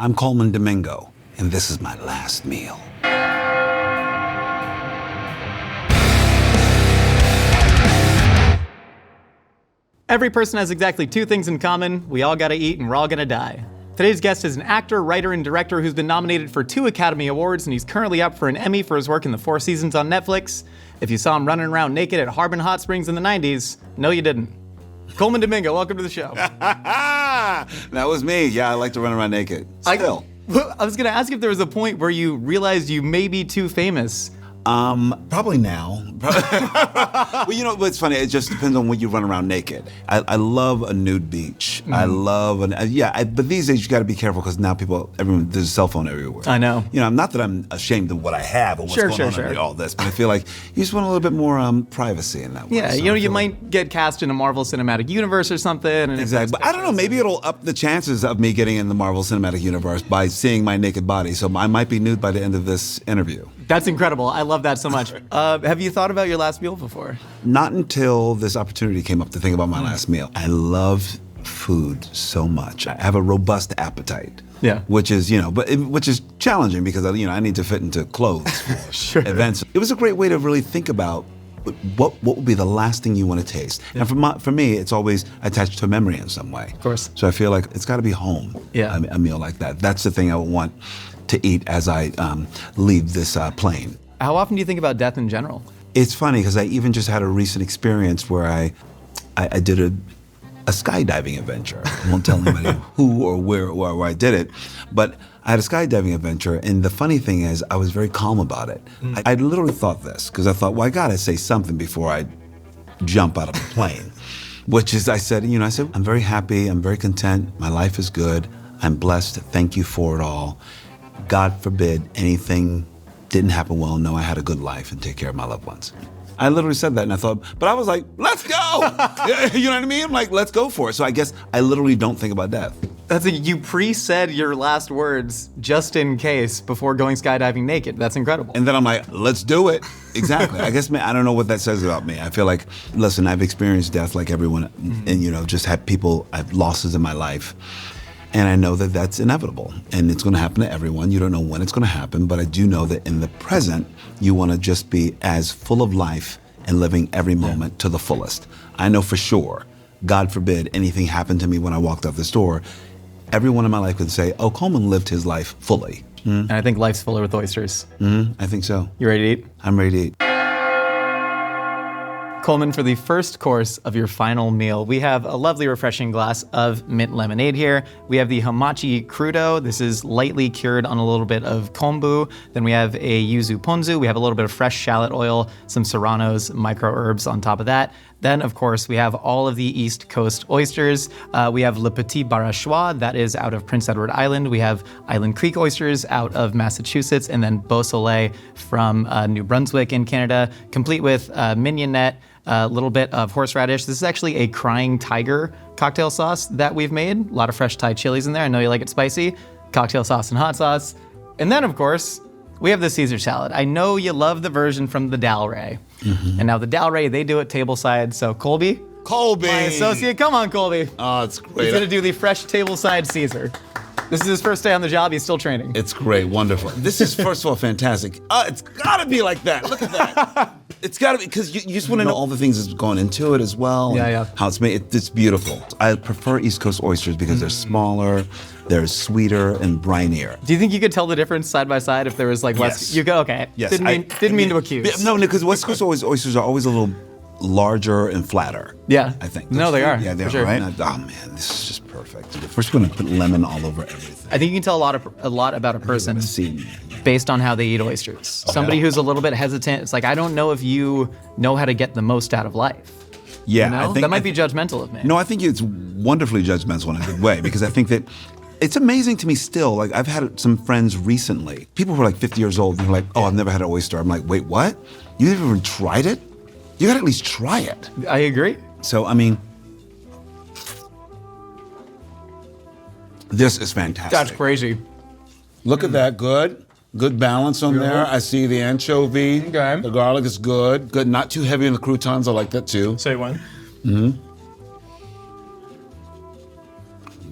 I'm Colman Domingo, and this is my last meal. Every person has exactly two things in common. We all gotta eat and we're all gonna die. Today's guest is an actor, writer, and director who's been nominated for 2 Academy Awards, and he's currently up for an Emmy for his work in the 4 Seasons on Netflix. If you saw him running around naked at Harbin Hot Springs in the 90s, no you didn't. Colman Domingo, welcome to the show. That was me. Yeah, I like to run around naked. Still. I was gonna ask if there was a point where you realized you may be too famous. Probably now. Well, you know what's funny? It just depends on when you run around naked. I love a nude beach. I love but these days you got to be careful because now there's a cell phone everywhere. I know. You know, not that I'm ashamed of what I have or what's going on under all this, but I feel like you just want a little bit more privacy in that way. Yeah, So you might get cast in a Marvel Cinematic Universe or something. And exactly. But I don't know, maybe it'll up the chances of me getting in the Marvel Cinematic Universe by seeing my naked body. So I might be nude by the end of this interview. That's incredible. I love that so much. Have you thought about your last meal before? Not until this opportunity came up to think about my last meal. I love food so much. I have a robust appetite. Yeah. Which is, which is challenging because, I need to fit into clothes for events. It was a great way to really think about what would be the last thing you want to taste. Yeah. And for me, it's always attached to a memory in some way. Of course. So I feel like it's got to be home, a meal like that. That's the thing I would want to eat as I leave this plane. How often do you think about death in general? It's funny because I even just had a recent experience where I did a skydiving adventure. I won't tell anybody who or where I did it, but I had a skydiving adventure, and the funny thing is I was very calm about it. I literally thought this because I thought, well, I gotta say something before I jump out of the plane, which is I said, I'm very happy, I'm very content, my life is good, I'm blessed, thank you for it all. God forbid anything didn't happen well. No, I had a good life and take care of my loved ones. I literally said that and I thought, but I was like, let's go. You know what I mean? I'm like, let's go for it. So I guess I literally don't think about death. You pre-said your last words just in case before going skydiving naked. That's incredible. And then I'm like, let's do it. Exactly. I guess, I don't know what that says about me. I feel like, listen, I've experienced death like everyone and, just had I've losses in my life. And I know that that's inevitable, and it's going to happen to everyone. You don't know when it's going to happen, but I do know that in the present, you want to just be as full of life and living every moment to the fullest. I know for sure, God forbid anything happened to me when I walked out this door, everyone in my life would say, oh, Colman lived his life fully. And I think life's fuller with oysters. I think so. You ready to eat? I'm ready to eat. Colman, for the first course of your final meal, we have a lovely refreshing glass of mint lemonade here. We have the hamachi crudo. This is lightly cured on a little bit of kombu. Then we have a yuzu ponzu. We have a little bit of fresh shallot oil, some serranos, micro herbs on top of that. Then, of course, we have all of the East Coast oysters. We have Le Petit Barachois, that is out of Prince Edward Island. We have Island Creek oysters out of Massachusetts, and then Beau Soleil from New Brunswick in Canada, complete with mignonette, a little bit of horseradish. This is actually a crying tiger cocktail sauce that we've made. A lot of fresh Thai chilies in there. I know you like it spicy. Cocktail sauce and hot sauce. And then, of course, we have the Caesar salad. I know you love the version from the Dalray. And now the Dalray, they do it tableside. So Colby, my associate, come on, Colby. Oh, it's great. He's gonna do the fresh tableside Caesar. This is his first day on the job. He's still training. It's great, wonderful. This is, first of all, fantastic. It's gotta be like that. Look at that. It's gotta be, because you just want to know all the things that's going into it as well. Yeah. How it's made. It's beautiful. I prefer East Coast oysters because they're smaller, they're sweeter and brinier. Do you think you could tell the difference side by side if there was like less? Yes. You go, okay. Yes. Didn't mean to accuse. No, because West Coast oysters are always a little larger and flatter. Yeah. I think. No, they are. Yeah, they for are, sure. right? Oh man, this is just perfect. First, we're gonna put lemon all over everything. I think you can tell a lot about a person based on how they eat oysters. Okay. Somebody who's a little bit hesitant, it's like, I don't know if you know how to get the most out of life. Yeah, You know? That might be judgmental of me. No, I think it's wonderfully judgmental in a good way because I think that it's amazing to me still. Like, I've had some friends recently, people who are like 50 years old, and they're like, oh, I've never had an oyster. I'm like, wait, what? You never even tried it? You gotta at least try it. I agree. So, I mean, this is fantastic. That's crazy. Look at that, good. Good balance on there. I see the anchovy. Okay. The garlic is good. Good, not too heavy on the croutons. I like that too. Say when.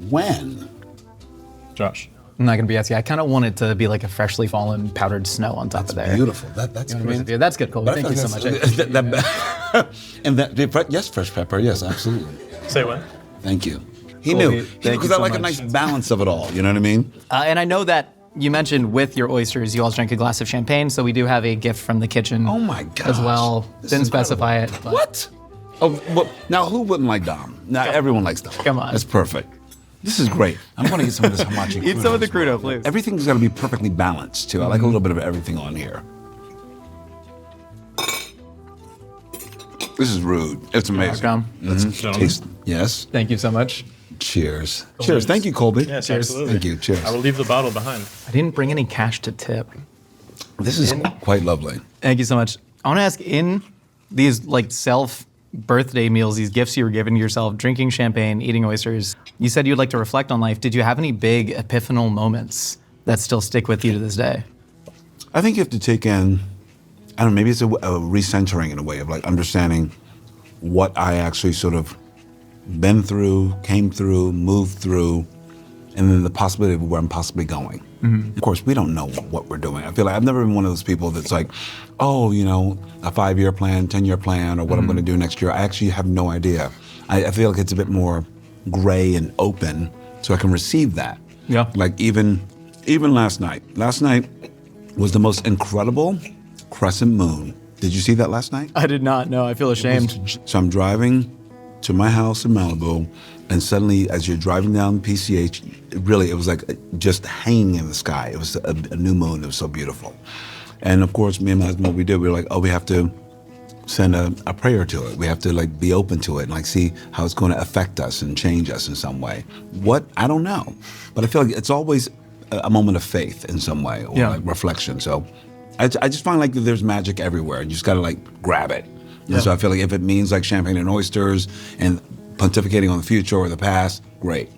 When? Josh. I'm not gonna BS you. I kind of want it to be like a freshly fallen powdered snow on top of there. Beautiful. That's great. Yeah, that's good, Colby. Thank you so much. Yes, fresh pepper. Yes, absolutely. Say what? Thank you. He Colby, knew. thank you Because so I like a much. nice balance of it all. You know what I mean? And I know that you mentioned with your oysters, you also drank a glass of champagne, so we do have a gift from the kitchen. Oh my gosh. As well. This Didn't is specify it. But What? Oh, well, now who wouldn't like Dom? Now everyone likes Dom. Come on. That's perfect. This is great. I want to get some of this hamachi. Eat some of the crudo, please. Everything's got to be perfectly balanced too. I like a little bit of everything on here. This is rude. It's amazing. Welcome. Taste. Yes. Thank you so much. Cheers. Cheers. Thank you, Colby. Yes, Cheers. absolutely. Thank you. Cheers. I will leave the bottle behind. I didn't bring any cash to tip. This is quite lovely. Thank you so much. I want to ask, in these like self birthday meals, these gifts you were giving to yourself, drinking champagne, eating oysters, you said you'd like to reflect on life. Did you have any big epiphanal moments that still stick with you to this day? I think you have to take in, I don't know, maybe it's a recentering in a way of like understanding what I actually sort of been through, came through, moved through, and then the possibility of where I'm possibly going. Of course, we don't know what we're doing. I feel like I've never been one of those people that's like, oh, you know, a 5-year plan, 10-year plan, or what I'm going to do next year. I actually have no idea. I feel like it's a bit more gray and open, so I can receive that. Yeah. Like even last night. Last night was the most incredible crescent moon. Did you see that last night? I did not know. I feel ashamed. So I'm driving to my house in Malibu, and suddenly, as you're driving down PCH, it was like just hanging in the sky. It was a new moon. It was so beautiful. And of course, me and my husband, what we did, we were like, oh, we have to send a prayer to it. We have to like be open to it and like see how it's going to affect us and change us in some way. What? I don't know. But I feel like it's always a moment of faith in some way, or like reflection. So I just find like there's magic everywhere. You just got to like grab it. And so I feel like if it means like champagne and oysters and pontificating on the future or the past, great.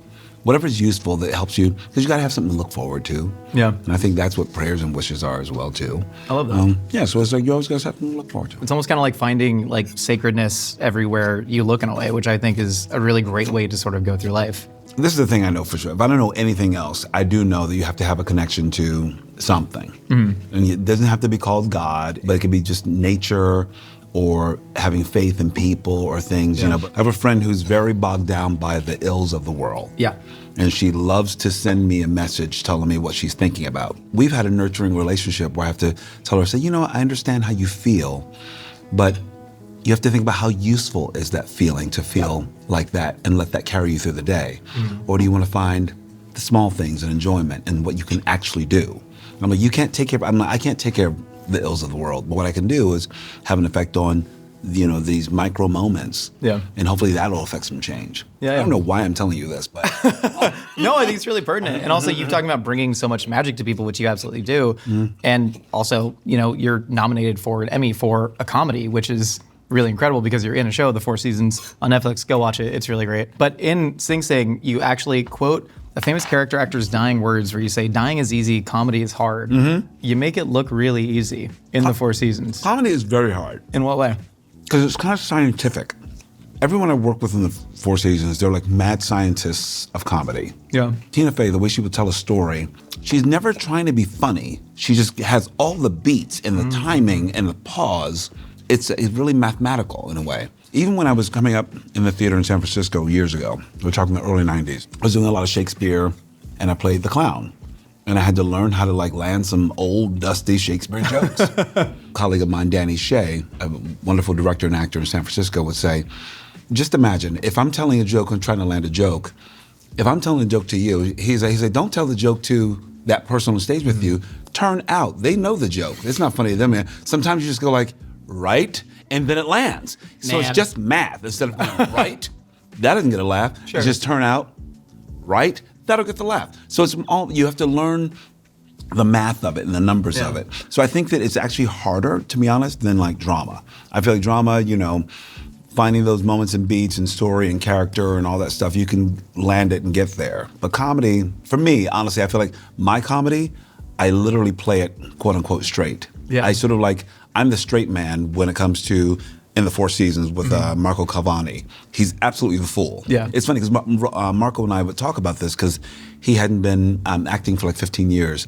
Whatever's useful that helps you, because you got to have something to look forward to. Yeah. And I think that's what prayers and wishes are as well too. I love that. Yeah, so it's like you always got to have something to look forward to. It's almost kind of like finding like sacredness everywhere you look in a way, which I think is a really great way to sort of go through life. This is the thing I know for sure. If I don't know anything else, I do know that you have to have a connection to something. And it doesn't have to be called God, but it could be just nature, or having faith in people or things, you know. But I have a friend who's very bogged down by the ills of the world. Yeah. And she loves to send me a message telling me what she's thinking about. We've had a nurturing relationship where I have to tell her, say, you know, I understand how you feel, but you have to think about how useful is that feeling to feel like that and let that carry you through the day. Or do you want to find the small things and enjoyment and what you can actually do? And I'm like, you can't take care of, I can't take care of the ills of the world. But what I can do is have an effect on, you know, these micro moments. Yeah. And hopefully that'll affect some change. Yeah, I yeah. don't know why I'm telling you this, but No, I think it's really pertinent. And also, you've talking about bringing so much magic to people, which you absolutely do. And also, you know, you're nominated for an Emmy for a comedy, which is really incredible because you're in a show, The Four Seasons on Netflix. Go watch it. It's really great. But in Sing Sing, you actually quote a famous character actor's dying words where you say, dying is easy, comedy is hard. You make it look really easy in The Four Seasons. comedy is very hard In what way? because it's kind of scientific. Everyone I work with in the Four Seasons, they're like mad scientists of comedy. Yeah. Tina Fey, the way she would tell a story, she's never trying to be funny. She just has all the beats and the timing and the pause. It's really mathematical in a way. Even when I was coming up in the theater in San Francisco years ago, we're talking the early 90s, I was doing a lot of Shakespeare and I played the clown. And I had to learn how to like land some old, dusty Shakespeare jokes. A colleague of mine, Danny Shea, a wonderful director and actor in San Francisco, would say, just imagine, if I'm telling a joke and trying to land a joke, if I'm telling a joke to you, he said, don't tell the joke to that person on stage with you. Turn out, they know the joke. It's not funny to them. Sometimes you just go like, right? And then it lands. So Man. it's just math. Instead of going, right? That doesn't get a laugh. Sure. It's just turn out, right? That'll get the laugh. So it's all, you have to learn the math of it and the numbers of it. So I think that it's actually harder, to be honest, than like drama. I feel like drama, you know, finding those moments and beats and story and character and all that stuff, you can land it and get there. But comedy, for me, honestly, I feel like my comedy, I literally play it quote unquote straight. Yeah. I sort of like, I'm the straight man when it comes to in the Four Seasons with Marco Cavani. He's absolutely the fool. Yeah. It's funny because Marco and I would talk about this because he hadn't been acting for like 15 years.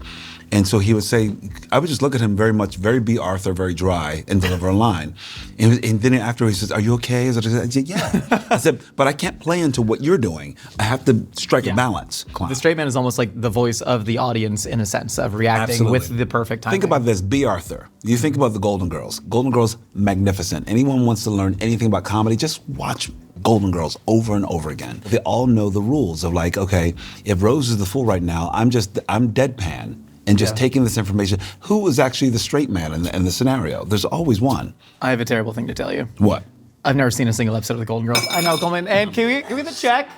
And so he would say, I would just look at him very B. Arthur, very dry, and deliver a line. And then after he says, "Are you okay?" I said, "Yeah." I said, "But I can't play into what you're doing. I have to strike a balance." The straight man is almost like the voice of the audience in a sense of reacting with the perfect timing. Think about this, B. Arthur. You think about the Golden Girls. Golden Girls, magnificent. Anyone wants to learn anything about comedy, just watch Golden Girls over and over again. They all know the rules of like, okay, if Rose is the fool right now, I'm deadpan. And just taking this information, who was actually the straight man in the scenario? There's always one. I have a terrible thing to tell you. What? I've never seen a single episode of The Golden Girls. I know, Colman. And can we give me the check?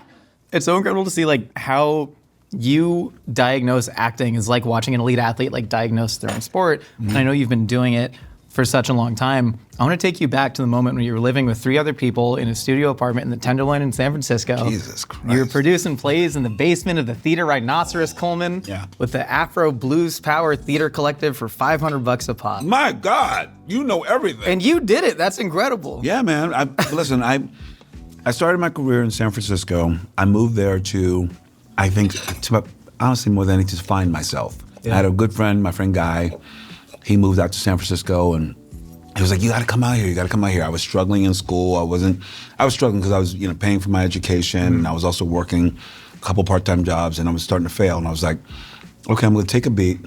It's so incredible to see like how you diagnose acting is like watching an elite athlete like diagnose their own sport. And I know you've been doing it for such a long time. I want to take you back to the moment when you were living with 3 other people in a studio apartment in the Tenderloin in San Francisco. Jesus Christ. You were producing plays in the basement of the Theater Rhinoceros, Colman, with the Afro Blues Power Theater Collective for $500 a pop. My God, you know everything. And you did it. That's incredible. Yeah, man. Listen, I started my career in San Francisco. I moved there to, I think, honestly, more than anything, to find myself. I had a good friend, my friend Guy. He moved out to San Francisco, and he was like, "You got to come out here. You got to come out here." I was struggling in school. I was struggling because I was, paying for my education, and I was also working a couple part-time jobs, and I was starting to fail. And I was like, "Okay, I'm going to take a beat,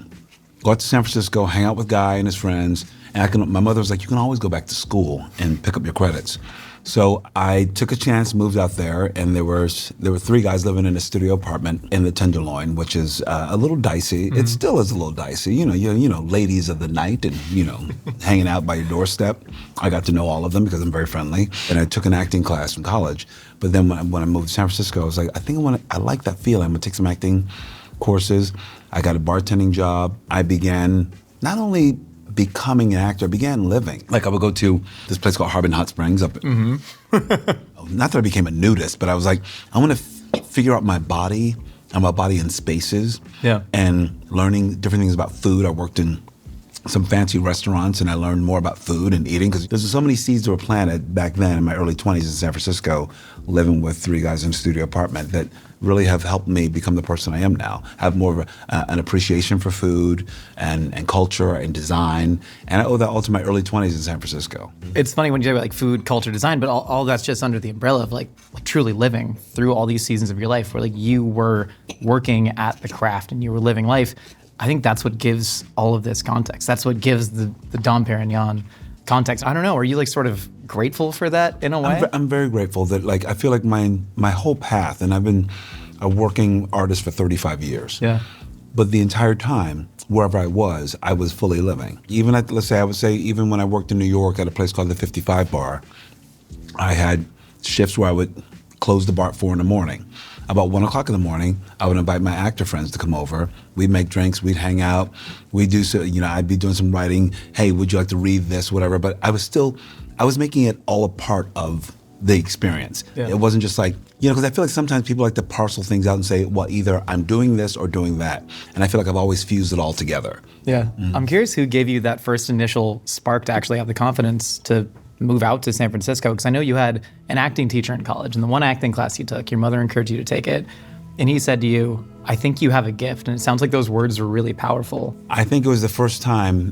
go out to San Francisco, hang out with Guy and his friends." And my mother was like, "You can always go back to school and pick up your credits." So I took a chance, moved out there, and there were 3 guys living in a studio apartment in the Tenderloin, which is a little dicey. It still is a little dicey. You know, ladies of the night and, hanging out by your doorstep. I got to know all of them because I'm very friendly. And I took an acting class in college. But then when I moved to San Francisco, I was like, I like that feeling. I'm going to take some acting courses. I got a bartending job. I began not only becoming an actor, I began living. Like I would go to this place called Harbin Hot Springs up. Not that I became a nudist, but I was like, I want to figure out my body and my body in spaces. Yeah. And learning different things about food. I worked in some fancy restaurants and I learned more about food and eating because there's so many seeds that were planted back then in my early 20s in San Francisco, living with 3 guys in a studio apartment that really have helped me become the person I am now. I have more of an appreciation for food and culture and design. And I owe that all to my early 20s in San Francisco. It's funny when you talk about like food, culture, design, but all that's just under the umbrella of like truly living through all these seasons of your life where like you were working at the craft and you were living life. I think that's what gives all of this context. That's what gives the Dom Perignon context. I don't know, are you like sort of grateful for that in a way? I'm very grateful that like I feel like my whole path, and I've been a working artist for 35 years. Yeah. But the entire time, wherever I was fully living. Even at, I would say even when I worked in New York at a place called the 55 Bar, I had shifts where I would close the bar at 4 a.m. About 1 o'clock in the morning, I would invite my actor friends to come over. We'd make drinks, we'd hang out, we'd do so, I'd be doing some writing. Hey, would you like to read this, whatever? But I was making it all a part of the experience. Yeah. It wasn't just like, because I feel like sometimes people like to parcel things out and say, well, either I'm doing this or doing that. And I feel like I've always fused it all together. Yeah. I'm curious who gave you that first initial spark to actually have the confidence to move out to San Francisco, because I know you had an acting teacher in college, and the one acting class you took, your mother encouraged you to take it, and he said to you, I think you have a gift, and it sounds like those words were really powerful. I think it was the first time,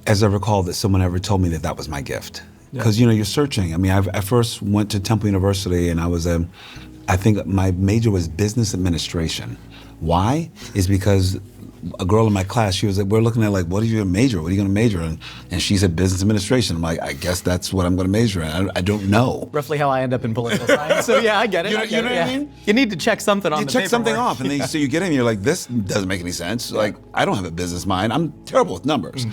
as I recall, that someone ever told me that was my gift. Because, you're searching. I mean, I first went to Temple University, and I think my major was business administration. Why? Is because a girl in my class, she was like, we're looking at like, what is your major? What are you going to major in? And she said business administration. I'm like, I guess that's what I'm going to major in. I don't know. Roughly how I end up in political science. So yeah, I get it. You know what I mean? You need to check something on the paperwork. You check something off, and then so you get in and you're like, this doesn't make any sense. Like, I don't have a business mind. I'm terrible with numbers.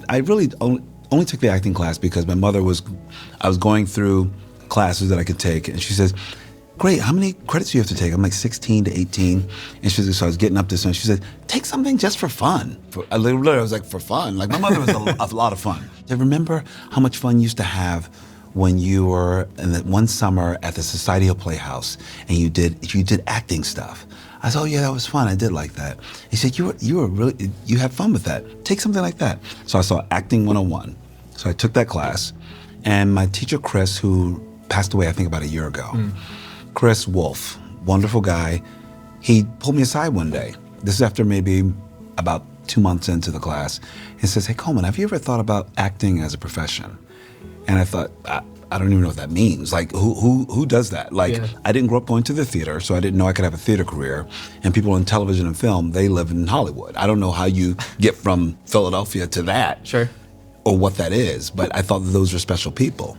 I really only took the acting class because my mother I was going through classes that I could take, and she says, great, how many credits do you have to take? I'm like 16 to 18. And she said, so I was getting up this, and she said, take something just for fun. I was like, for fun? Like, my mother was a lot of fun. I remember how much fun you used to have when you were in that one summer at the Society Hill Playhouse, and you did acting stuff. I said, oh yeah, that was fun. I did like that. He said, you had fun with that. Take something like that. So I saw Acting 101. So I took that class, And my teacher, Chris, who passed away, I think, about a year ago, Chris Wolf, wonderful guy, he pulled me aside one day. This is after maybe about 2 months into the class. He says, hey, Colman, have you ever thought about acting as a profession? And I thought, I don't even know what that means. Like, who does that? Like, I didn't grow up going to the theater, so I didn't know I could have a theater career. And people in television and film, they live in Hollywood. I don't know how you get from Philadelphia to that. Sure. Or what that is, but I thought that those were special people.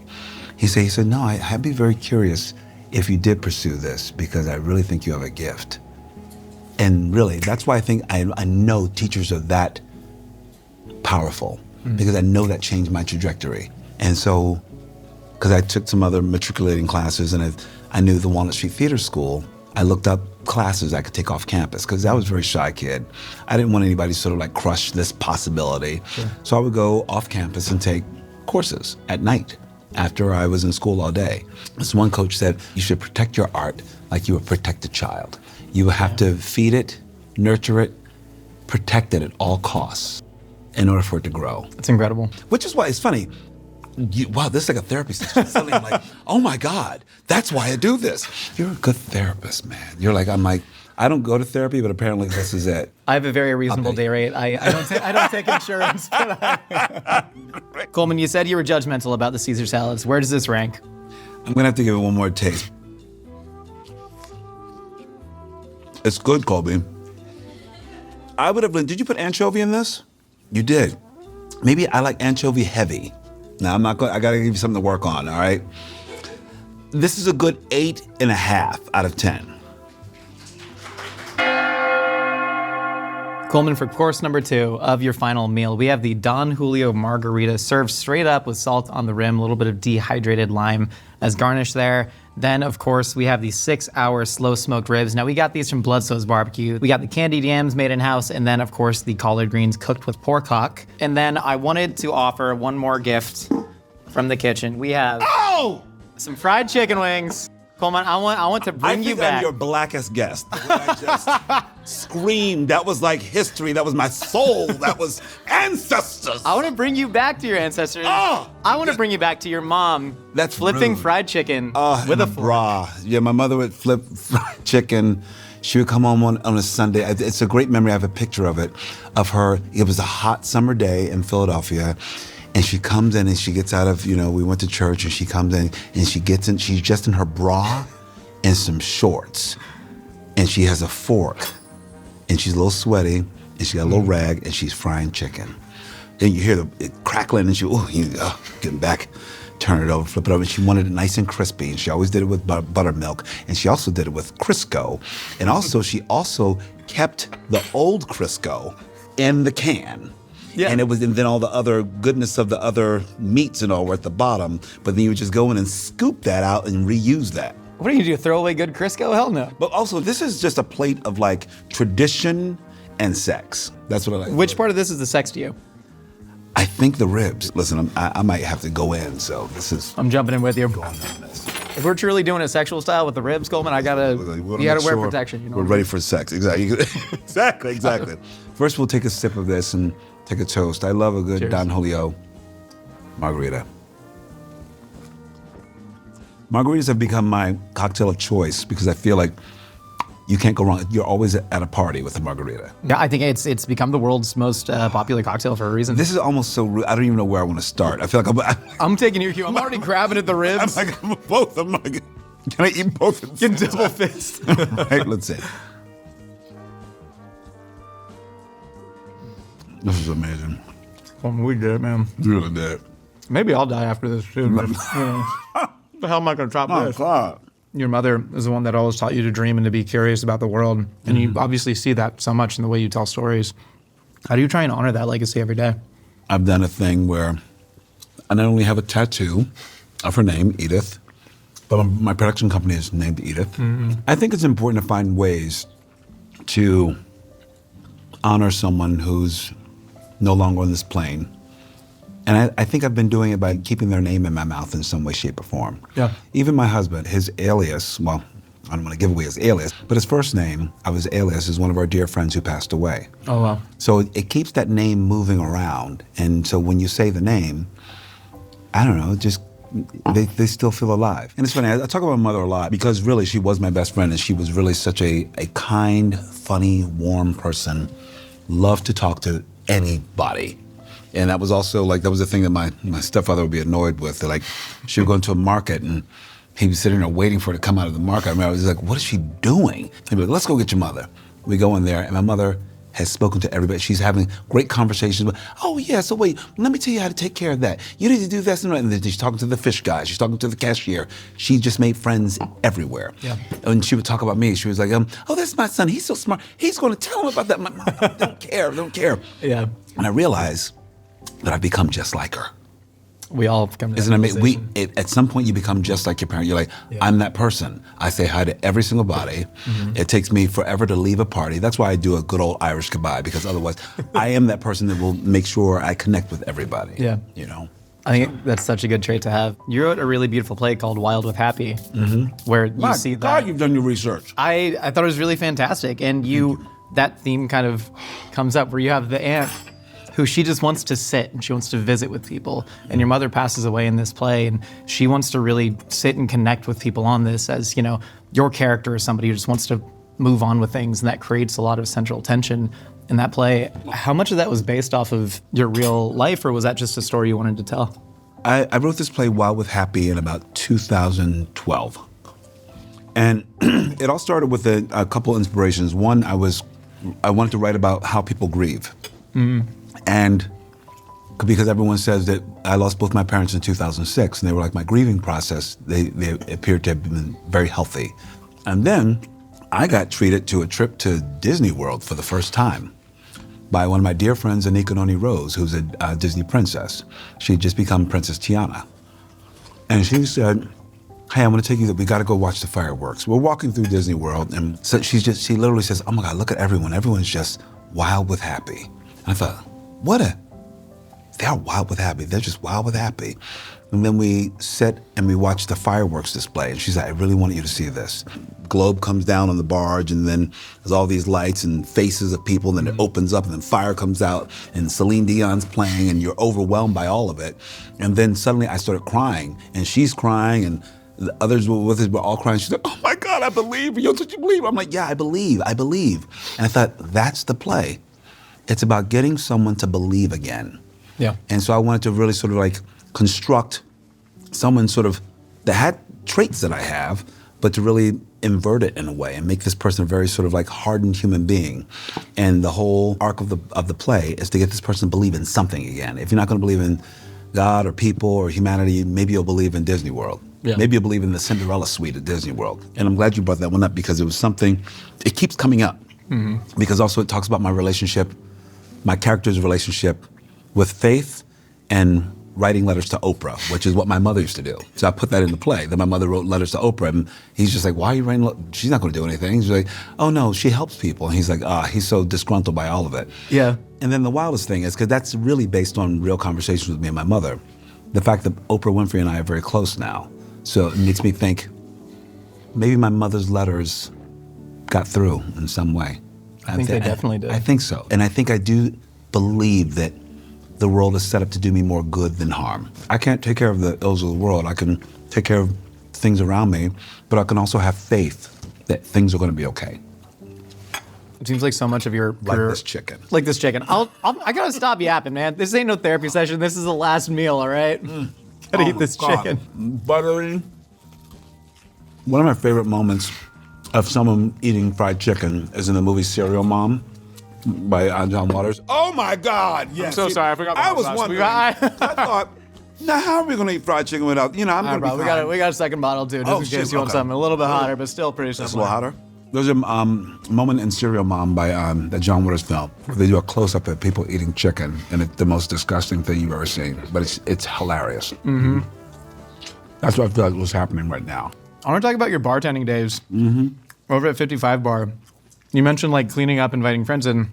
He said, no, I'd be very curious if you did pursue this, because I really think you have a gift. And really, that's why I think I know teachers are that powerful, because I know that changed my trajectory. And so, because I took some other matriculating classes, and I knew the Walnut Street Theater School, I looked up classes I could take off campus, because I was a very shy kid. I didn't want anybody to sort of like crush this possibility. Sure. So I would go off campus and take courses at night after I was in school all day. This one coach said, you should protect your art like you would protect a child. You have to feed it, nurture it, protect it at all costs in order for it to grow. That's incredible. Which is why it's funny. Wow, this is like a therapy session. Suddenly I'm like, oh my God, that's why I do this. You're a good therapist, man. I'm like, I don't go to therapy, but apparently this is it. I have a very reasonable day rate. I don't take insurance. Colman, you said you were judgmental about the Caesar salads. Where does this rank? I'm gonna have to give it one more taste. It's good, Colby. I would have, did you put anchovy in this? You did. Maybe I like anchovy heavy. Now, I gotta give you something to work on, all right? This is a good 8.5 out of 10. Colman, for course number 2 of your final meal, we have the Don Julio margarita served straight up with salt on the rim, a little bit of dehydrated lime as garnish there. Then, of course, we have the 6-hour slow-smoked ribs. Now, we got these from Bloodstone's Barbecue. We got the candied yams made in-house, and then, of course, the collard greens cooked with pork hock. And then I wanted to offer one more gift from the kitchen. We have some fried chicken wings. Colman, I want to bring you back. I'm your blackest guest. The way I just screamed. That was like history. That was my soul. That was ancestors. I want to bring you back to your ancestors. Oh, I want to bring you back to your mom. That's flipping rude. Fried chicken with a fork. Yeah, my mother would flip fried chicken. She would come home on a Sunday. It's a great memory. I have a picture of her. It was a hot summer day in Philadelphia. And she comes in and she gets out of, we went to church, and she comes in and she gets in, she's just in her bra and some shorts. And she has a fork. And she's a little sweaty, and she got a little rag, and she's frying chicken. Then you hear it crackling, and she, getting back, turn it over, flip it over. And she wanted it nice and crispy, and she always did it with buttermilk, and she also did it with Crisco. And also, she also kept the old Crisco in the can. Yeah. And then all the other goodness of the other meats and all were at the bottom. But then you would just go in and scoop that out and reuse that. What are you gonna do? Throw away good Crisco? Hell no. But also, this is just a plate of like tradition and sex. That's what I like. Which part of this is the sex to you? I think the ribs. Listen, I might have to go in. So this is. I'm jumping in with you. Going on this. If we're truly doing a sexual style with the ribs, Colman, you gotta wear protection. We're ready for sex. Exactly. exactly. First, we'll take a sip of this and take a toast. I love a good Cheers. Don Julio margarita. Margaritas have become my cocktail of choice because I feel like you can't go wrong. You're always at a party with a margarita. Yeah, I think it's become the world's most popular cocktail for a reason. This is almost so rude. I don't even know where I want to start. I feel like I'm taking your cue. I'm already grabbing at the ribs. I'm like, both. I'm like, can I eat both? Get double fist. Right, let's see. This is amazing. We did it, man. Really did. Maybe I'll die after this too. But, the hell am I going to top this? God. Your mother is the one that always taught you to dream and to be curious about the world. And you obviously see that so much in the way you tell stories. How do you try and honor that legacy every day? I've done a thing where I not only have a tattoo of her name, Edith, but my production company is named Edith. Mm-hmm. I think it's important to find ways to honor someone who's no longer on this plane. And I think I've been doing it by keeping their name in my mouth in some way, shape, or form. Yeah. Even my husband, his alias, well, I don't want to give away his alias, but his first name of his alias is one of our dear friends who passed away. Oh, wow. So it keeps that name moving around. And so when you say the name, I don't know, it just they still feel alive. And it's funny, I talk about my mother a lot because really she was my best friend and she was really such a kind, funny, warm person. Loved to talk to anybody. And that was also like, that was the thing that my stepfather would be annoyed with. Like, she would go into a market and he'd be sitting there waiting for her to come out of the market. I remember I was like, what is she doing? He'd be like, let's go get your mother. We go in there and my mother has spoken to everybody. She's having great conversations. Oh yeah, so wait, let me tell you how to take care of that. You need to do this and that. And then she's talking to the fish guy. She's talking to the cashier. She just made friends everywhere. Yeah. And she would talk about me. She was like, oh, that's my son. He's so smart. He's going to tell him about that. My mom don't care. Yeah. And I realized that I've become just like her. We all come to Isn't it amazing? At some point, you become just like your parent. You're like, I'm that person. I say hi to every single body. It takes me forever to leave a party. That's why I do a good old Irish goodbye, because otherwise, I am that person that will make sure I connect with everybody. Yeah. You know? I think that's such a good trait to have. You wrote a really beautiful play called Wild with Happy, where you see that. God, you've done your research. I thought it was really fantastic. And that theme kind of comes up where you have the aunt who she just wants to sit and she wants to visit with people. And your mother passes away in this play and she wants to really sit and connect with people on this as, you know, your character is somebody who just wants to move on with things, and that creates a lot of central tension in that play. How much of that was based off of your real life, or was that just a story you wanted to tell? I wrote this play Wild with Happy in about 2012. And it all started with a couple inspirations. One, I wanted to write about how people grieve. And because everyone says that I lost both my parents in 2006, and they were like my grieving process, they appeared to have been very healthy. And then I got treated to a trip to Disney World for the first time by one of my dear friends, Anika Noni Rose, who's a Disney princess. She'd just become Princess Tiana. And she said, hey, I'm gonna take you, we gotta go watch the fireworks. We're walking through Disney World, and so she literally says, oh my God, look at everyone. Everyone's just wild with happy. And I thought, they're wild with happy. They're just wild with happy. And then we sit and we watch the fireworks display. And she's like, I really want you to see this. Globe comes down on the barge, and then there's all these lights and faces of people, and then it opens up, and then fire comes out, and Celine Dion's playing, and you're overwhelmed by all of it. And then suddenly I started crying, and she's crying, and the others were with us, were all crying. She's like, oh my God, I believe. Yo, did you believe? I'm like, yeah, I believe. And I thought, that's the play. It's about getting someone to believe again. Yeah. And so I wanted to really sort of like construct someone sort of that had traits that I have, but to really invert it in a way and make this person a very sort of like hardened human being. And the whole arc of the play is to get this person to believe in something again. If you're not going to believe in God or people or humanity, maybe you'll believe in Disney World. Yeah. Maybe you'll believe in the Cinderella suite at Disney World. And I'm glad you brought that one up, because it was something, it keeps coming up. Because also it talks about my character's relationship with faith and writing letters to Oprah, which is what my mother used to do. So I put that in the play. Then my mother wrote letters to Oprah, and he's just like, why are you writing she's not going to do anything. She's like, oh no, she helps people. And he's like, he's so disgruntled by all of it. Yeah. And then the wildest thing is, because that's really based on real conversations with me and my mother, the fact that Oprah Winfrey and I are very close now. So it makes me think maybe my mother's letters got through in some way. I think they definitely did. I think so. And I think I do believe that the world is set up to do me more good than harm. I can't take care of the ills of the world. I can take care of things around me, but I can also have faith that things are going to be okay. It seems like so much of your like this chicken. Like this chicken. I gotta stop yapping, man. This ain't no therapy session. This is the last meal, all right? Gotta eat this chicken. Buttery. One of my favorite moments of someone eating fried chicken is in the movie Serial Mom by John Waters. Oh my God! Yes. I'm so sorry. I forgot. I was wondering. I thought, now how are we gonna eat fried chicken without? You know, I'm gonna be fine. We got a second bottle too, just in case you want something a little bit hotter, but still pretty simple. It's a little hotter. There's a moment in Serial Mom by that John Waters film where they do a close up of people eating chicken, and it's the most disgusting thing you've ever seen. But it's hilarious. That's what I feel like was happening right now. I want to talk about your bartending days. Over at 55 Bar. You mentioned like cleaning up, inviting friends in.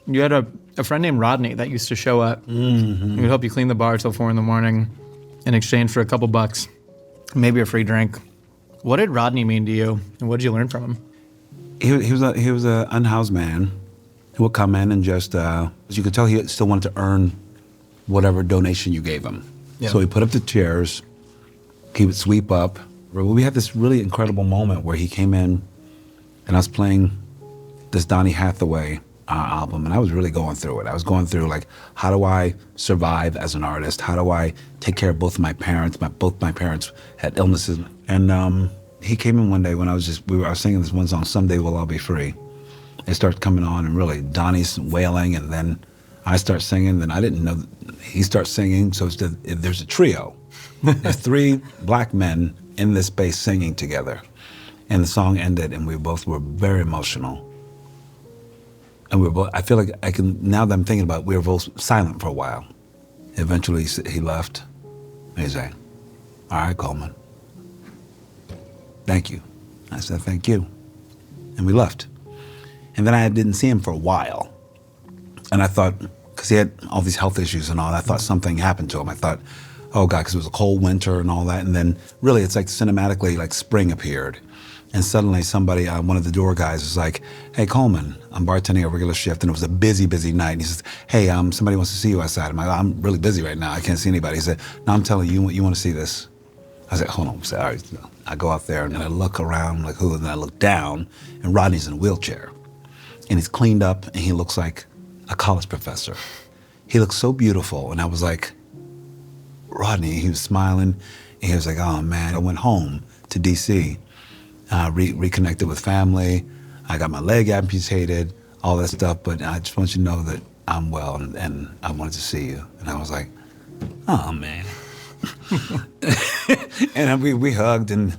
You had a friend named Rodney that used to show up. He would help you clean the bar till 4 a.m. in exchange for a couple bucks, maybe a free drink. What did Rodney mean to you, and what did you learn from him? He was a unhoused man who would come in and just, as you could tell, he still wanted to earn whatever donation you gave him. Yeah. So he put up the chairs, he would sweep up. We had this really incredible moment where he came in and I was playing this Donny Hathaway album, and I was really going through it. I was going through, like, how do I survive as an artist? How do I take care of both of my parents? Both my parents had illnesses. And he came in one day when I was singing this one song, Someday We'll All Be Free. It starts coming on, and really, Donnie's wailing, and then I start singing, then I didn't know he starts singing, so there's a trio. There's 3 black men in this space singing together. And the song ended, and we both were very emotional. And we were both, I feel like now that I'm thinking about it, we were both silent for a while. Eventually he left, and he said, all right, Colman, thank you. I said, thank you. And we left. And then I didn't see him for a while. And I thought, because he had all these health issues and all, I thought something happened to him. I thought, oh God, because it was a cold winter and all that. And then really, it's like cinematically, like spring appeared. And suddenly somebody, one of the door guys was like, hey, Colman, I'm bartending a regular shift, and it was a busy, busy night. And he says, hey, somebody wants to see you outside. I'm like, I'm really busy right now. I can't see anybody. He said, no, I'm telling you, you want to see this? I said, hold on. I said, all right. I go out there, and I look around, like, who? And then I look down, and Rodney's in a wheelchair. And he's cleaned up, and he looks like a college professor. He looks so beautiful. And I was like, Rodney, he was smiling. And he was like, oh, man, I went home to D.C., reconnected with family. I got my leg amputated, all that stuff, but I just want you to know that I'm well, and I wanted to see you. And I was like, oh, man. And we hugged, and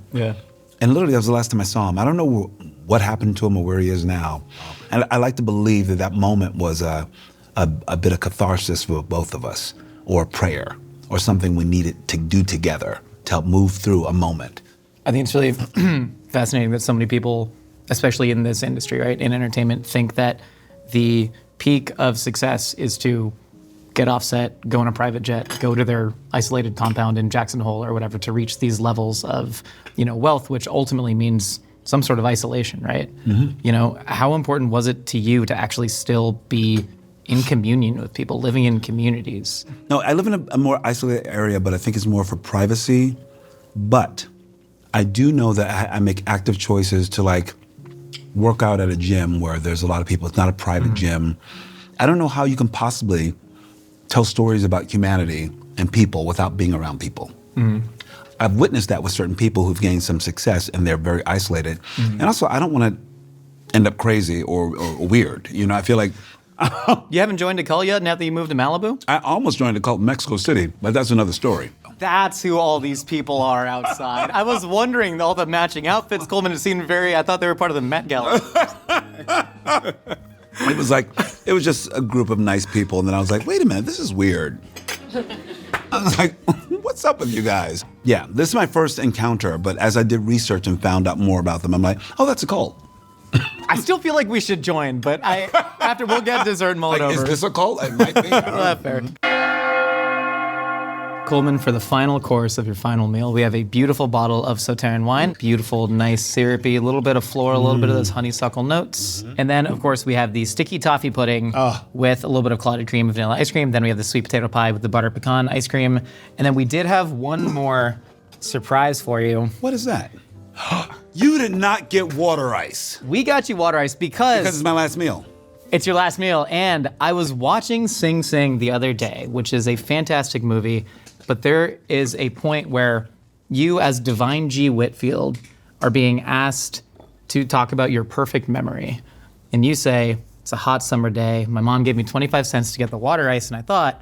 literally that was the last time I saw him. I don't know what happened to him or where he is now. And I like to believe that moment was a bit of catharsis for both of us, or prayer, or something we needed to do together to help move through a moment. I think it's really fascinating that so many people, especially in this industry, right, in entertainment, think that the peak of success is to get off set, go on a private jet, go to their isolated compound in Jackson Hole or whatever to reach these levels of, wealth, which ultimately means some sort of isolation, right? Mm-hmm. How important was it to you to actually still be in communion with people, living in communities? No, I live in a more isolated area, but I think it's more for privacy. But I do know that I make active choices to, like, work out at a gym where there's a lot of people. It's not a private gym. I don't know how you can possibly tell stories about humanity and people without being around people. Mm-hmm. I've witnessed that with certain people who've gained some success and they're very isolated. Mm-hmm. And also, I don't want to end up crazy or weird. I feel like... You haven't joined a cult yet now that you moved to Malibu? I almost joined a cult in Mexico City, but that's another story. That's who all these people are outside. I was wondering, all the matching outfits. Colman, it seemed I thought they were part of the Met Gala. It was just a group of nice people, and then I was like, wait a minute, this is weird. I was like, what's up with you guys? Yeah, this is my first encounter, but as I did research and found out more about them, I'm like, oh, that's a cult. I still feel like we should join, but we'll get dessert and mull it over. Is this a cult? It might be. That's fair. Colman, for the final course of your final meal, we have a beautiful bottle of Sauternes wine. Beautiful, nice, syrupy, a little bit of floral, a little bit of those honeysuckle notes. Mm-hmm. And then, of course, we have the sticky toffee pudding with a little bit of clotted cream and vanilla ice cream. Then we have the sweet potato pie with the butter pecan ice cream. And then we did have one more surprise for you. What is that? You did not get water ice. We got you water ice because it's my last meal. It's your last meal. And I was watching Sing Sing the other day, which is a fantastic movie. But there is a point where you, as Divine G. Whitfield, are being asked to talk about your perfect memory. And you say, it's a hot summer day. My mom gave me 25 cents to get the water ice. And I thought,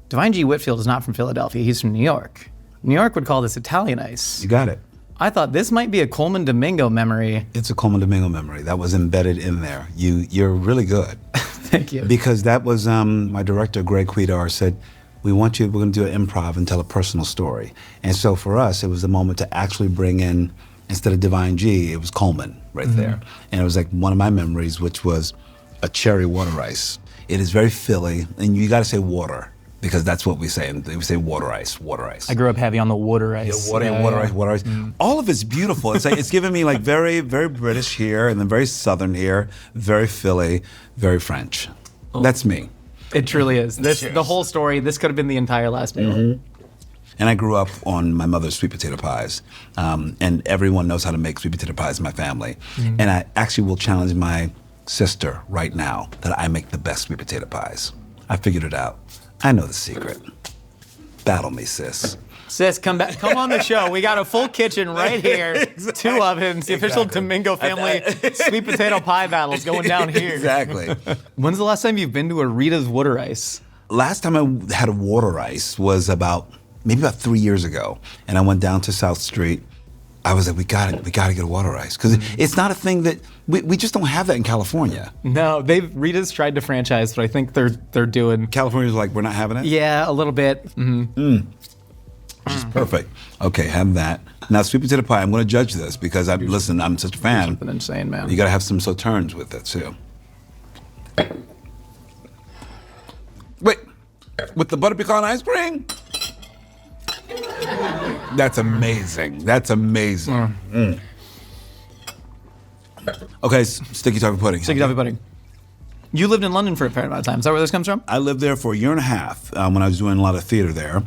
Divine G. Whitfield is not from Philadelphia. He's from New York. New York would call this Italian ice. You got it. I thought this might be a Colman Domingo memory. It's a Colman Domingo memory. That was embedded in there. You're really good. Thank you. Because that was, my director, Greg Cuidar, said, we're going to do an improv and tell a personal story. And so for us, it was the moment to actually bring in, instead of Divine G, it was Colman right there. And it was like one of my memories, which was a cherry water ice. It is very Philly, and you gotta say water, because that's what we say. And we say water ice, water ice. I grew up heavy on the water ice. Yeah, water ice. All of it's beautiful. It's like, it's giving me like very, very British here, and then very Southern here, very Philly, very French. That's me. It truly is. The whole story, this could have been the entire last meal. And I grew up on my mother's sweet potato pies. And everyone knows how to make sweet potato pies in my family. And I actually will challenge my sister right now that I make the best sweet potato pies. I figured it out. I know the secret. Battle me, sis. Sis, come back. Come on the show. We got a full kitchen right here. Exactly. 2 ovens. The official Domingo family sweet potato pie battles going down here. Exactly. When's the last time you've been to a Rita's Water Ice? Last time I had a water ice was maybe about 3 years ago. And I went down to South Street. I was like, we gotta get a water ice. Because it's not a thing that, we just don't have that in California. No, Rita's tried to franchise, but I think they're doing. California's like, we're not having it? Yeah, a little bit. Which is perfect. Okay, have that. Now, sweet potato pie, I'm going to judge this because I'm such a fan. Something insane, man. You got to have some sauternes with it, too. Wait, with the butter pecan ice cream? That's amazing. That's amazing. Okay, sticky toffee pudding. Sticky toffee pudding. You lived in London for a fair amount of time. Is that where this comes from? I lived there for a year and a half when I was doing a lot of theater there.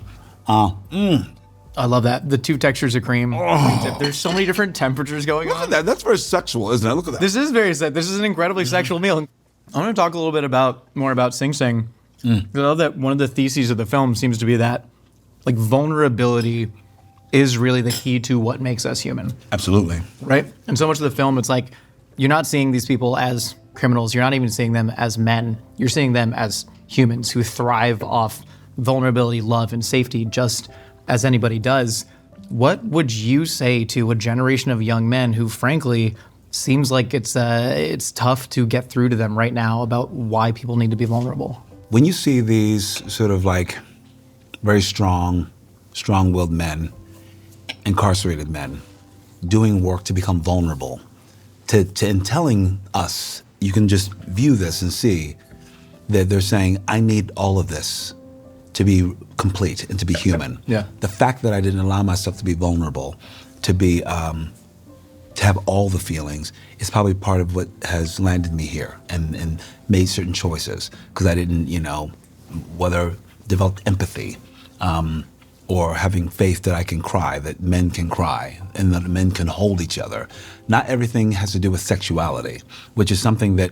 I love that. The 2 textures of cream. Oh. There's so many different temperatures going on. Look at that. That's very sexual, isn't it? Look at that. This is very sexual. This is an incredibly sexual meal. I want to talk a little bit more about Sing Sing. I love that one of the theses of the film seems to be that like vulnerability is really the key to what makes us human. Absolutely. Right? And so much of the film, it's like you're not seeing these people as criminals. You're not even seeing them as men. You're seeing them as humans who thrive off vulnerability, love, and safety just as anybody does. What would you say to a generation of young men who, frankly, seems like it's tough to get through to them right now about why people need to be vulnerable? When you see these sort of like very strong-willed men, incarcerated men, doing work to become vulnerable, in telling us, you can just view this and see that they're saying, I need all of this to be complete and to be human. Yeah. The fact that I didn't allow myself to be vulnerable, to be to have all the feelings, is probably part of what has landed me here and made certain choices, because I didn't, whether developed empathy or having faith that I can cry, that men can cry, and that men can hold each other. Not everything has to do with sexuality, which is something that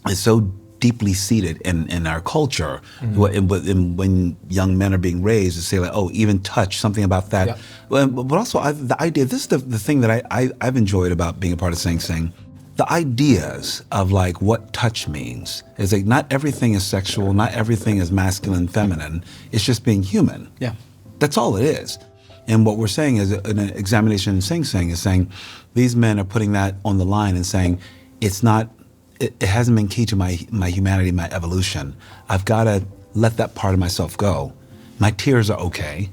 is so deeply seated in our culture. When young men are being raised, to say like, oh, even touch, something about that. Yeah. But also the idea, this is the thing that I've enjoyed about being a part of Sing Sing. The ideas of like what touch means is like not everything is sexual, not everything is masculine, feminine. It's just being human. Yeah. That's all it is. And what we're saying is an examination in Sing Sing is saying these men are putting that on the line and saying it's not, it hasn't been key to my humanity, my evolution. I've got to let that part of myself go. My tears are okay.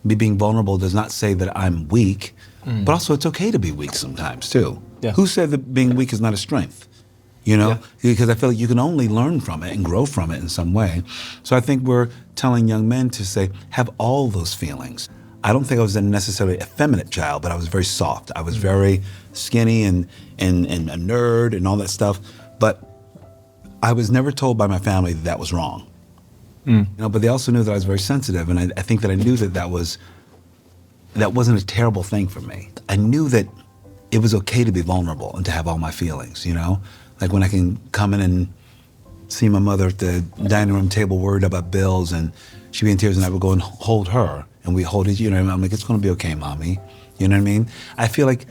Me being vulnerable does not say that I'm weak, but also it's okay to be weak sometimes too. Yeah. Who said that being weak is not a strength? Because I feel like you can only learn from it and grow from it in some way. So I think we're telling young men to say, have all those feelings. I don't think I was a necessarily effeminate child, but I was very soft. I was very skinny and a nerd and all that stuff. But I was never told by my family that was wrong. But they also knew that I was very sensitive, and I think that I knew that wasn't a terrible thing for me. I knew that it was okay to be vulnerable and to have all my feelings, Like when I can come in and see my mother at the dining room table worried about bills, and she'd be in tears, and I would go and hold her, and we hold each, I'm like, it's gonna be okay, mommy. You know what I mean? I feel like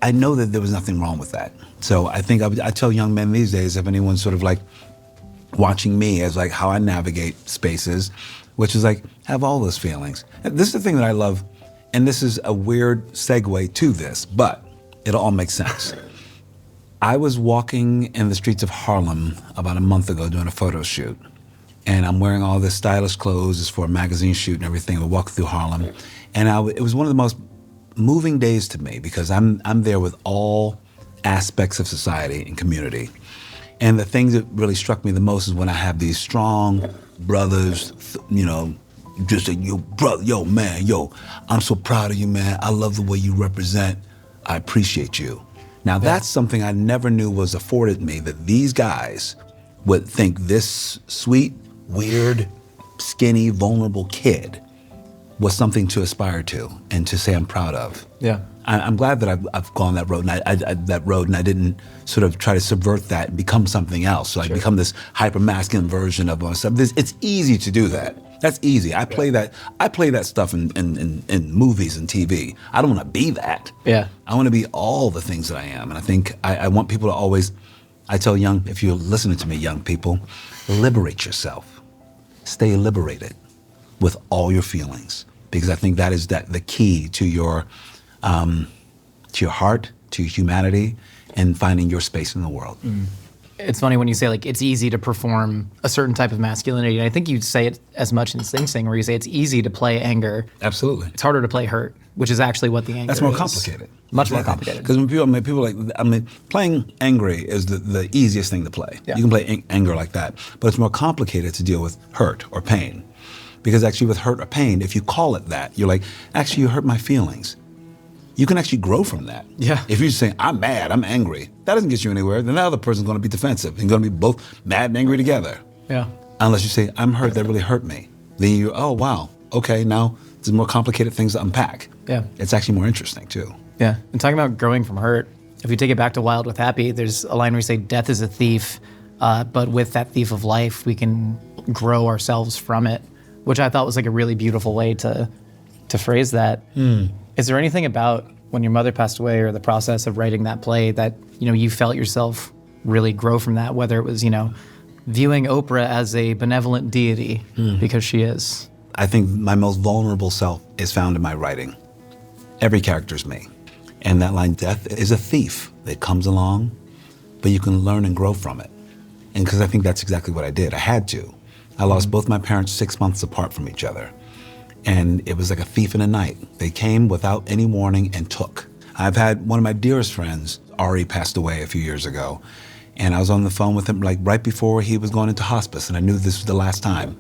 I know that there was nothing wrong with that. So I think I tell young men these days, if anyone's sort of like watching me as like how I navigate spaces, which is like, have all those feelings. This is the thing that I love, and this is a weird segue to this, but it all makes sense. I was walking in the streets of Harlem about a month ago doing a photo shoot, and I'm wearing all this stylish clothes. It's for a magazine shoot and everything. We walked through Harlem, and it was one of the most moving days to me because I'm there with all aspects of society and community. And the things that really struck me the most is when I have these strong brothers, just like, yo, man, I'm so proud of you, man. I love the way you represent. I appreciate you. Now, that's something I never knew was afforded me, that these guys would think this sweet, weird, skinny, vulnerable kid was something to aspire to and to say I'm proud of. Yeah. I'm glad that I've gone that road, and I didn't sort of try to subvert that and become something else. So I become this hyper masculine version of myself. It's easy to do that. That's easy. I play that stuff in movies and TV. I don't want to be that. Yeah. I want to be all the things that I am, and I think I want people to always. I tell if you're listening to me, young people, liberate yourself. Stay liberated with all your feelings, because I think that is the key to your heart, to humanity, and finding your space in the world. It's funny when you say, like, it's easy to perform a certain type of masculinity. And I think you say it as much in Sing Sing, where you say it's easy to play anger. Absolutely. It's harder to play hurt, which is actually what the anger is. That's more complicated. Much more complicated. Because when people playing angry is the easiest thing to play. Yeah. You can play anger like that. But it's more complicated to deal with hurt or pain. Because actually with hurt or pain, if you call it that, you're like, actually you hurt my feelings. You can actually grow from that. Yeah. If you're saying, I'm mad, I'm angry, that doesn't get you anywhere. Then the other person's going to be defensive. You're going to be both mad and angry together. Yeah. Unless you say, I'm hurt, that really hurt me. Then you're, oh, wow, okay, now there's more complicated things to unpack. Yeah. It's actually more interesting, too. Yeah. And talking about growing from hurt, if we take it back to Wild with Happy, there's a line where you say, death is a thief, but with that thief of life, we can grow ourselves from it, which I thought was like a really beautiful way to phrase that. Is there anything about when your mother passed away or the process of writing that play that, you felt yourself really grow from that, whether it was, viewing Oprah as a benevolent deity, because she is? I think my most vulnerable self is found in my writing. Every character's me. And that line, death is a thief that comes along, but you can learn and grow from it. And because I think that's exactly what I did. I had to. I lost both my parents 6 months apart from each other. And it was like a thief in the night. They came without any warning and took. I've had one of my dearest friends, Ari, passed away a few years ago. And I was on the phone with him like right before he was going into hospice. And I knew this was the last time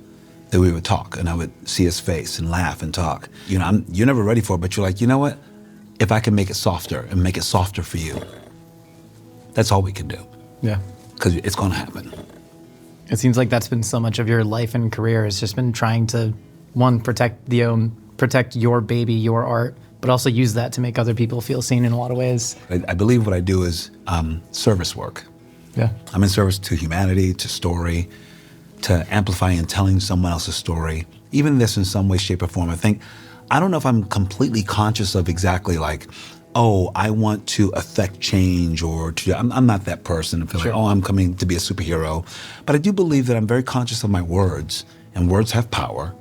that we would talk. And I would see his face and laugh and talk. You're never ready for it, but you're like, you know what? If I can make it softer and make it softer for you, that's all we can do. Yeah. Because it's going to happen. It seems like that's been so much of your life and career, has just been trying to, one, protect your baby, your art, but also use that to make other people feel seen in a lot of ways. I believe what I do is service work. Yeah. I'm in service to humanity, to story, to amplifying and telling someone else's story. Even this in some way, shape, or form. I don't know if I'm completely conscious of exactly like, oh, I want to affect change I'm not that person. I feel like, oh, I'm coming to be a superhero. But I do believe that I'm very conscious of my words, and words have power.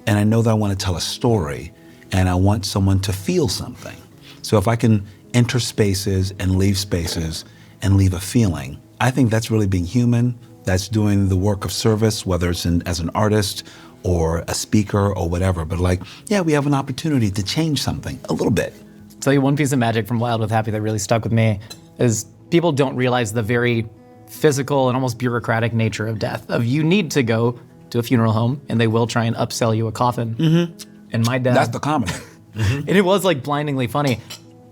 And I know that I want to tell a story, and I want someone to feel something. So if I can enter spaces and leave spaces and leave a feeling, I think that's really being human. That's doing the work of service, whether it's as an artist or a speaker or whatever. But we have an opportunity to change something a little bit. I'll tell you one piece of magic from Wild with Happy that really stuck with me is people don't realize the very physical and almost bureaucratic nature of death. You need to go to a funeral home and they will try and upsell you a coffin. Mm-hmm. And my dad... That's the comedy. And it was like blindingly funny.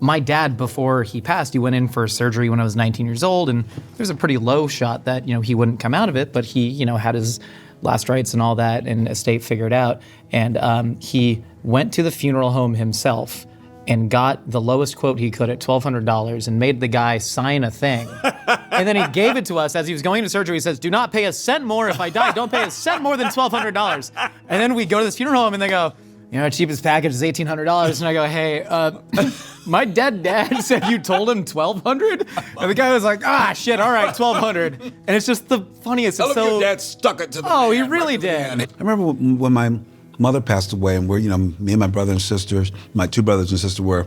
My dad, before he passed, he went in for surgery when I was 19 years old, and there was a pretty low shot that, he wouldn't come out of it, but he, had his last rites and all that and estate figured out. And he went to the funeral home himself and got the lowest quote he could at $1,200 and made the guy sign a thing. And then he gave it to us as he was going into surgery. He says, do not pay a cent more if I die. Don't pay a cent more than $1,200. And then we go to this funeral home and they go, our cheapest package is $1,800. And I go, hey, my dead dad said you told him $1,200? And the guy was like, shit, all right, $1,200. And it's just the funniest. It's so... Your dad stuck it to the Oh, man, he really did. I remember when my mother passed away, and me and my brother and sisters, my two brothers and sister were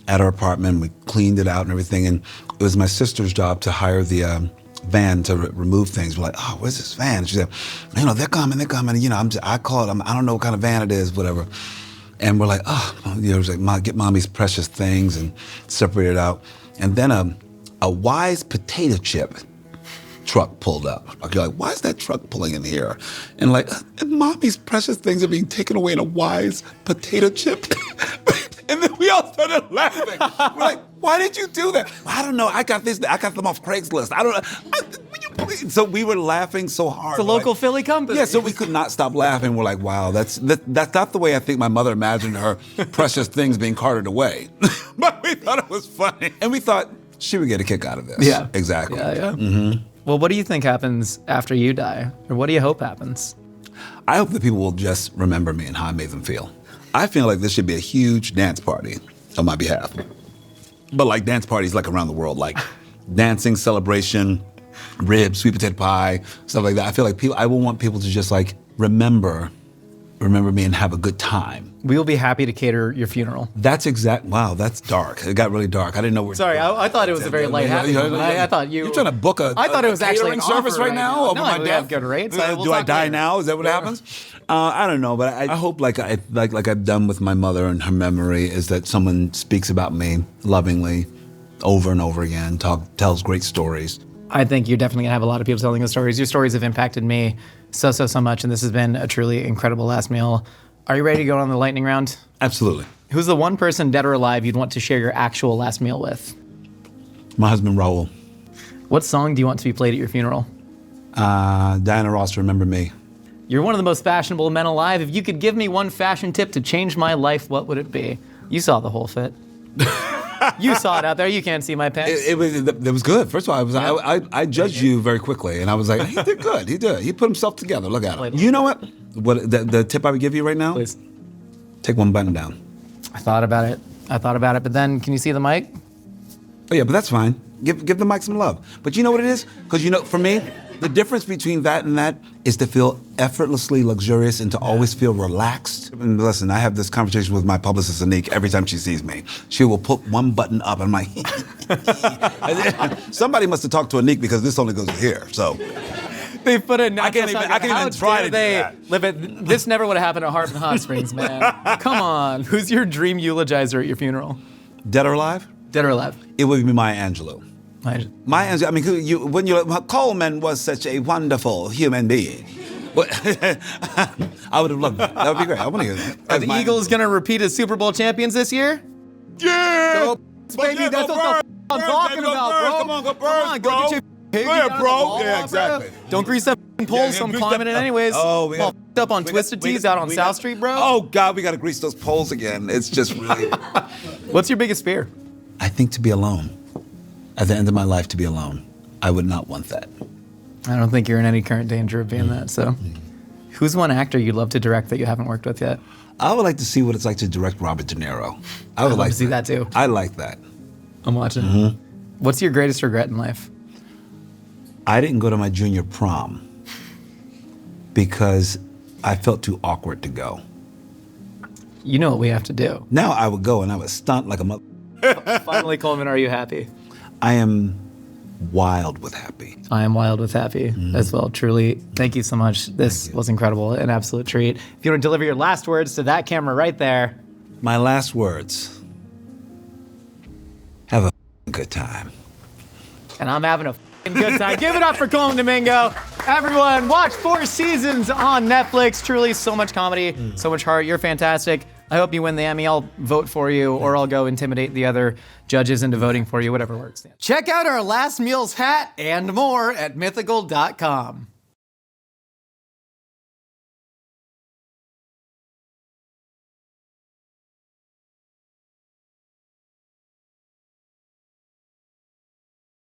at our apartment. We cleaned it out and everything. And it was my sister's job to hire the van to remove things. We're like, oh, where's this van? She said, they're coming. I call it, I don't know what kind of van it is, whatever. And we're like, it was like, get mommy's precious things and separate it out. And then a Wise potato chip truck pulled up. You're like, why is that truck pulling in here? And and mommy's precious things are being taken away in a Wise potato chip. And then we all started laughing. We're like, why did you do that? I don't know. I got them off Craigslist. I don't know. When you So we were laughing so hard. It's a local Philly company. Yeah, so we could not stop laughing. We're like, wow, that's not the way I think my mother imagined her precious things being carted away. But we thought it was funny. And we thought she would get a kick out of this. Yeah. Exactly. Yeah. Well, what do you think happens after you die? Or what do you hope happens? I hope that people will just remember me and how I made them feel. I feel like this should be a huge dance party on my behalf. But like dance parties like around the world, like dancing, celebration, ribs, sweet potato pie, stuff like that. I feel like I will want people to just like remember me and have a good time. We will be happy to cater your funeral. Wow, that's dark. It got really dark. I didn't know where. Sorry, I thought it was a very light-hearted one. I thought you... You're trying to book a I thought it was actually an service offer right now over my we death? have good rates. Do I die now? Is that what happens? I don't know, but I hope like I've done with my mother and her memory is that someone speaks about me lovingly over and over again, tells great stories. I think you're definitely gonna have a lot of people telling those stories. Your stories have impacted me so much, and this has been a truly incredible last meal. Are you ready to go on the lightning round? Absolutely. Who's the one person, dead or alive, you'd want to share your actual last meal with? My husband, Raul. What song do you want to be played at your funeral? Diana Ross, Remember Me. You're one of the most fashionable men alive. If you could give me one fashion tip to change my life, what would it be? You saw the whole fit. You saw it out there. You can't see my pants. It was good. First of all, I judged you very quickly, and I was like, he did good. He did. He put himself together. Look at him. You know what? The tip I would give you right now? Please. Take one button down. I thought about it, but then can you see the mic? Oh yeah, but that's fine. Give the mic some love. But you know what it is? Because for me, the difference between that and that is to feel effortlessly luxurious and to always feel relaxed. And listen, I have this conversation with my publicist, Anik, every time she sees me. She will put one button up and I'm like, somebody must have talked to Anik because this only goes here, so. They put a I can't even try to do that. This never would have happened at Harp and Hot Springs, man. Come on. Who's your dream eulogizer at your funeral? Dead or alive? Dead or alive? It would be Maya Angelou. Maya Angelou, I mean, Colman was such a wonderful human being. I would have loved that. That would be great. I want to hear that. Are the Eagles going to repeat as Super Bowl champions this year? Yeah! Baby, that's what I'm talking about, bro. Come on, go Birds, Come on, go get your piggy down bro. the wall, Yeah, exactly. Bro. Don't grease that pole, so I'm climbing it anyways. Oh, we got up on Twisted Tees out on South Street, bro. Oh, God, we got to grease those poles again. It's just really... What's your biggest fear? I think to be alone. At the end of my life, to be alone. I would not want that. I don't think you're in any current danger of being that, so. Who's one actor you'd love to direct that you haven't worked with yet? I would like to see what it's like to direct Robert De Niro. I would I'd love like to see that too. I like that. I'm watching. What's your greatest regret in life? I didn't go to my junior prom because I felt too awkward to go. You know what we have to do. Now I would go and I would stunt like a mother. Finally, Colman, are you happy? I am wild with happy. I am wild with happy as well. Truly, thank you so much. This was incredible, an absolute treat. If you want to deliver your last words to that camera right there. My last words. Have a good time. And I'm having a good time. Give it up for Colman Domingo. Everyone, watch 4 seasons on Netflix. Truly, so much comedy, so much heart. You're fantastic. I hope you win the Emmy. I'll vote for you, or I'll go intimidate the other judges into voting for you, whatever works. Check out our last meal's hat and more at mythical.com.